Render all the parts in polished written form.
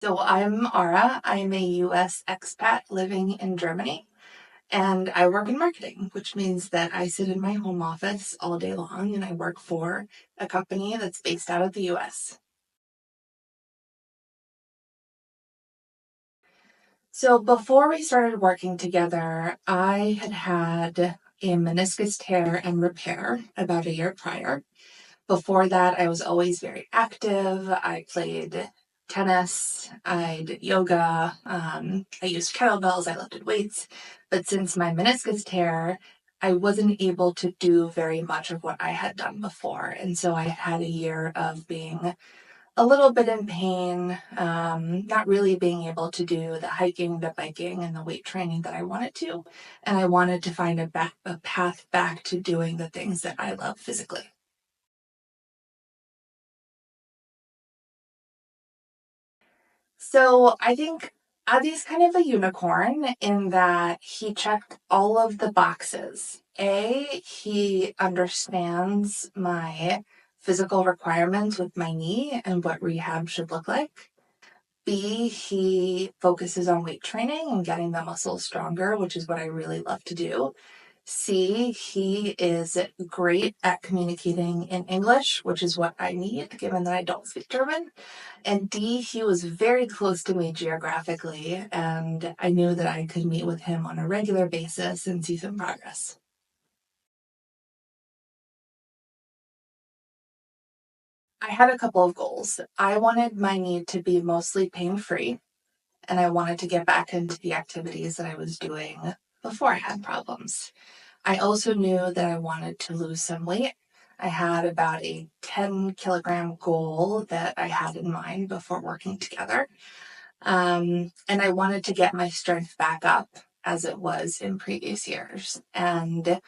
So I'm Ara. I'm a US expat living in Germany, and I work in marketing, which means that I sit in my home office all day long and I work for a company that's based out of the US. So before we started working together, I had had a meniscus tear and repair about a year prior. Before that, I was always very active. I played tennis, I did yoga, I used kettlebells, I lifted weights. But since my meniscus tear, I wasn't able to do very much of what I had done before. And so I had a year of being a little bit in pain, not really being able to do the hiking, the biking, and the weight training that I wanted to. And I wanted to find a path back to doing the things that I love physically. So I think Adi's kind of a unicorn in that he checked all of the boxes. He understands my physical requirements with my knee and what rehab should look like. B, he focuses on weight training and getting the muscles stronger, which is what I really love to do. C, he is great at communicating in English, which is what I need, given that I don't speak German. And D, he was very close to me geographically, and I knew that I could meet with him on a regular basis and see some progress. I had a couple of goals. I wanted my knee to be mostly pain-free, and I wanted to get back into the activities that I was doing before I had problems. I also knew that I wanted to lose some weight. I had about a 10-kilogram goal that I had in mind before working together. And I wanted to get my strength back up as it was in previous years. And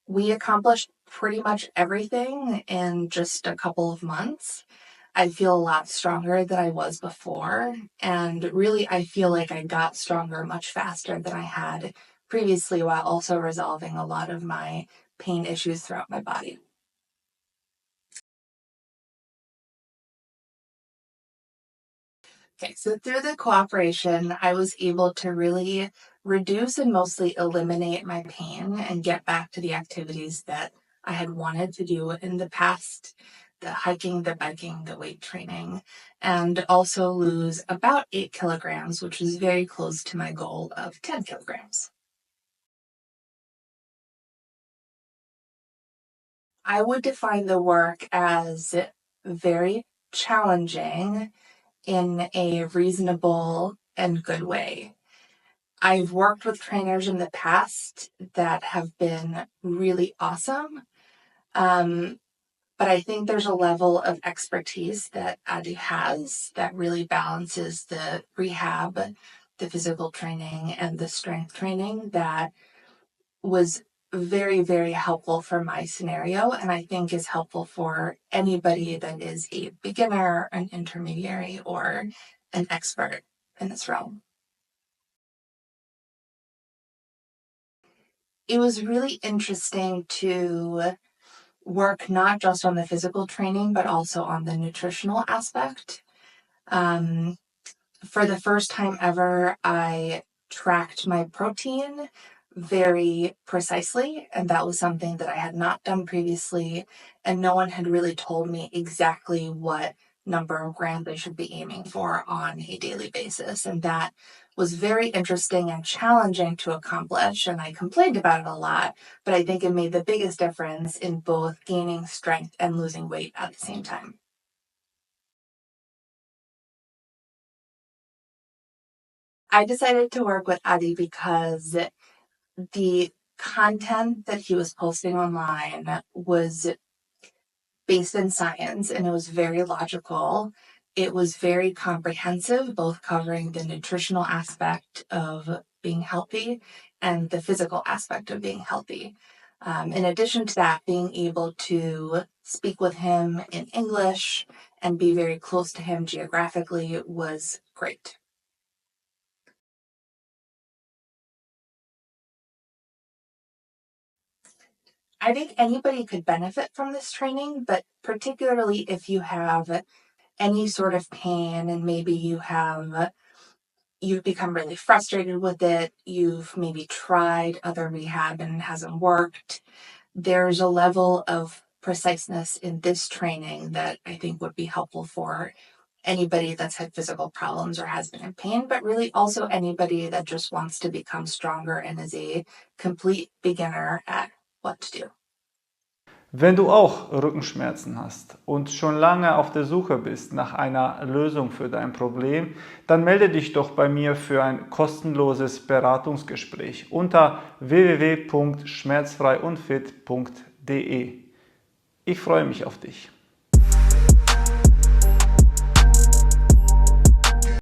we accomplished pretty much everything in just a couple of months. I feel a lot stronger than I was before. And really, I feel like I got stronger much faster than I had previously while also resolving a lot of my pain issues throughout my body. Okay, so through the cooperation, I was able to really reduce and mostly eliminate my pain and get back to the activities that I had wanted to do in the past, the hiking, the biking, the weight training, and also lose about 8 kilograms, which is very close to my goal of 10 kilograms. I would define the work as very challenging in a reasonable and good way. I've worked with trainers in the past that have been really awesome. Um, but I think there's a level of expertise that Adi has that really balances the rehab, the physical training, and the strength training that was very, very helpful for my scenario. And I think is helpful for anybody that is a beginner, an intermediary, or an expert in this realm. It was really interesting to work not just on the physical training, but also on the nutritional aspect. Um, for the first time ever, I tracked my protein very precisely, and that was something that I had not done previously, and no one had really told me exactly what number of grams I should be aiming for on a daily basis. And that was very interesting and challenging to accomplish, and I complained about it a lot, but I think it made the biggest difference in both gaining strength and losing weight at the same time. I decided to work with Adi because the content that he was posting online was based in science and it was very logical. It was very comprehensive, both covering the nutritional aspect of being healthy and the physical aspect of being healthy. In addition to that, being able to speak with him in English and be very close to him geographically was great. I think anybody could benefit from this training, but particularly if you have any sort of pain, and maybe you've become really frustrated with it, you've maybe tried other rehab and it hasn't worked, there's a level of preciseness in this training that I think would be helpful for anybody that's had physical problems or has been in pain, but really also anybody that just wants to become stronger and is a complete beginner at what to do. Wenn du auch Rückenschmerzen hast und schon lange auf der Suche bist nach einer Lösung für dein Problem, dann melde dich doch bei mir für ein kostenloses Beratungsgespräch unter www.schmerzfreiundfit.de. Ich freue mich auf dich.